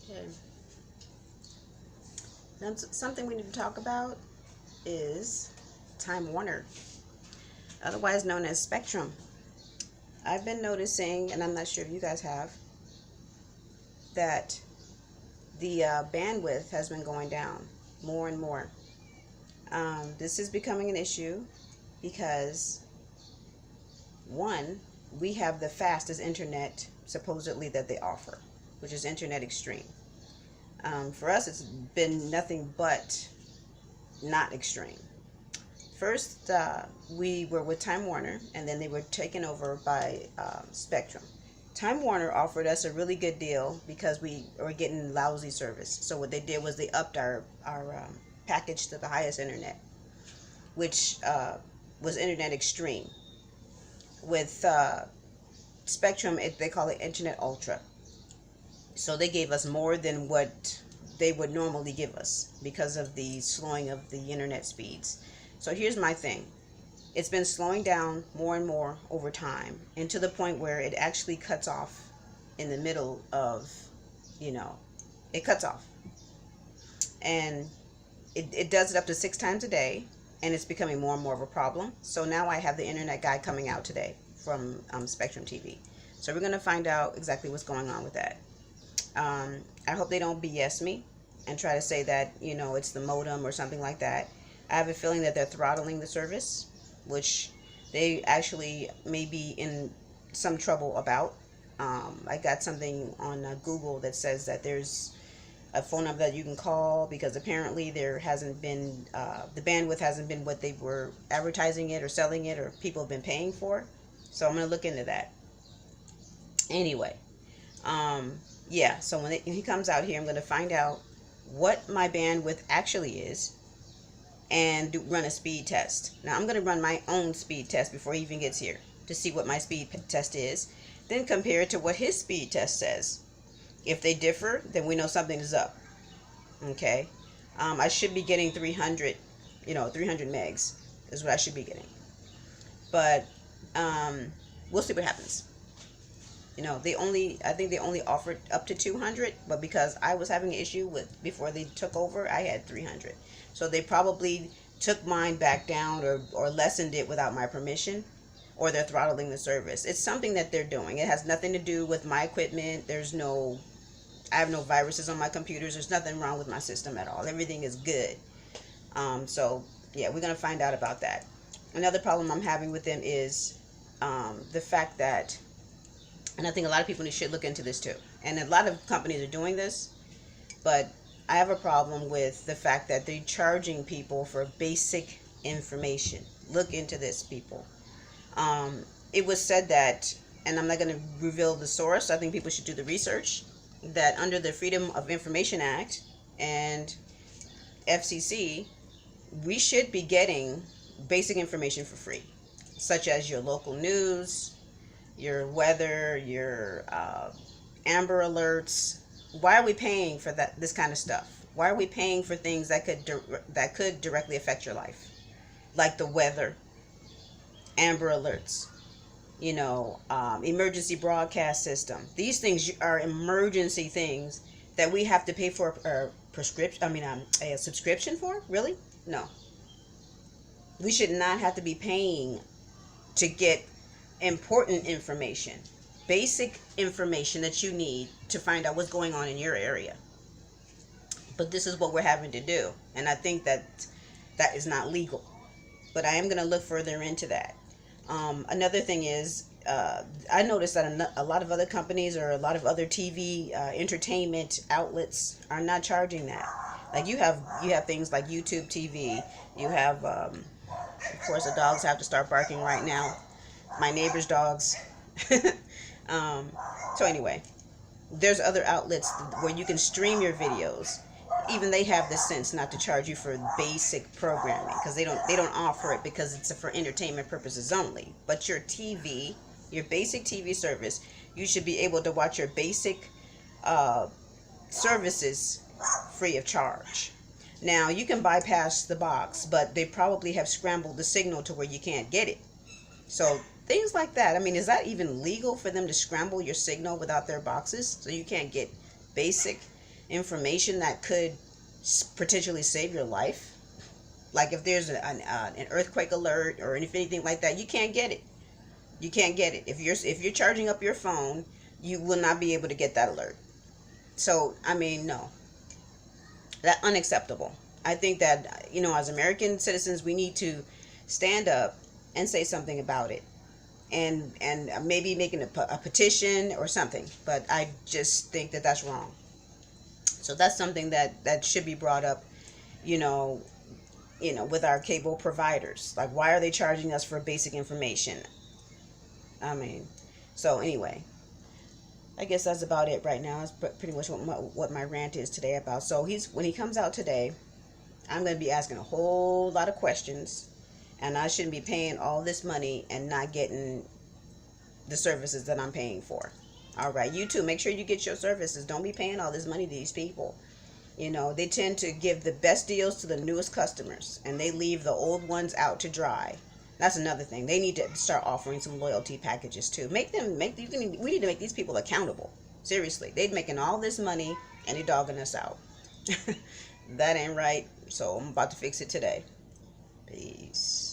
Okay. Now, something we need to talk about is Time Warner, otherwise known as Spectrum. I've been noticing, and I'm not sure if you guys have, that the bandwidth has been going down more and more. This is becoming an issue because, one, we have the fastest internet supposedly that they offer, which is Internet Extreme. For us, it's been nothing but not extreme. First, we were with Time Warner, and then they were taken over by Spectrum. Time Warner offered us a really good deal because we were getting lousy service. So what they did was they upped our package to the highest internet, which was Internet Extreme. With Spectrum, they call it Internet Ultra. So they gave us more than what they would normally give us because of the slowing of the internet speeds. So here's my thing. It's been slowing down more and more over time, and to the point where it actually cuts off in the middle of, it cuts off. And it does it up to 6 times a day, and it's becoming more and more of a problem. So now I have the internet guy coming out today from Spectrum TV. So we're going to find out exactly what's going on with that. I hope they don't BS me and try to say that, it's the modem or something like that. I have a feeling that they're throttling the service, which they actually may be in some trouble about. I got something on Google that says that there's a phone number that you can call because apparently there hasn't been, the bandwidth hasn't been what they were advertising it or selling it or people have been paying for. So I'm going to look into that. Anyway, yeah, so when he comes out here, I'm going to find out what my bandwidth actually is and run a speed test. Now, I'm going to run my own speed test before he even gets here to see what my speed test is, then compare it to what his speed test says. If they differ, then we know something is up. Okay? I should be getting 300, 300 megs is what I should be getting. But we'll see what happens. I think they only offered up to 200, but because I was having an issue with before they took over, I had 300. So they probably took mine back down or lessened it without my permission, or they're throttling the service. It's something that they're doing. It has nothing to do with my equipment. I have no viruses on my computers. There's nothing wrong with my system at all. Everything is good. So yeah, we're going to find out about that. Another problem I'm having with them is the fact that, and I think a lot of people should look into this too. And a lot of companies are doing this, but I have a problem with the fact that they're charging people for basic information. Look into this, people. It was said that, and I'm not going to reveal the source, I think people should do the research, that under the Freedom of Information Act and FCC, we should be getting basic information for free, such as your local news, your weather, your Amber Alerts. Why are we paying for this kind of stuff? Why are we paying for things that could directly affect your life, like the weather, Amber Alerts, emergency broadcast system? These things are emergency things that we have to pay for a subscription for. Really? No. We should not have to be paying to get important information, basic information that you need to find out what's going on in your area. But this is what we're having to do, and I think that is not legal. But I am going to look further into that. Another thing is, I noticed that a lot of other companies or a lot of other TV entertainment outlets are not charging that. Like you have things like YouTube TV. You have, of course, the dogs have to start barking right now. My neighbor's dogs. So anyway, there's other outlets where you can stream your videos. Even they have the sense not to charge you for basic programming, because they don't offer it because it's for entertainment purposes only. But your TV, your basic TV service, you should be able to watch your basic services free of charge. Now, you can bypass the box, but they probably have scrambled the signal to where you can't get it. So things like that. I mean, is that even legal for them to scramble your signal without their boxes so you can't get basic information that could potentially save your life. Like if there's an earthquake alert or anything like that, you can't get it. You can't get it. If you're charging up your phone, you will not be able to get that alert. So I mean, no, that unacceptable. I think that, as American citizens, we need to stand up and say something about it, and maybe making a petition or something. But I just think that that's wrong. So that's something that should be brought up, you know, with our cable providers. Like, why are they charging us for basic information? I mean, so anyway, I guess that's about it right now. That's pretty much what my rant is today about. So when he comes out today, I'm going to be asking a whole lot of questions, and I shouldn't be paying all this money and not getting the services that I'm paying for. All right, you too, make sure you get your services. Don't be paying all this money to these people. They tend to give the best deals to the newest customers, and they leave the old ones out to dry. That's another thing. They need to start offering some loyalty packages too. We need to make these people accountable. Seriously, they're making all this money and they're dogging us out. That ain't right. So I'm about to fix it today. Peace.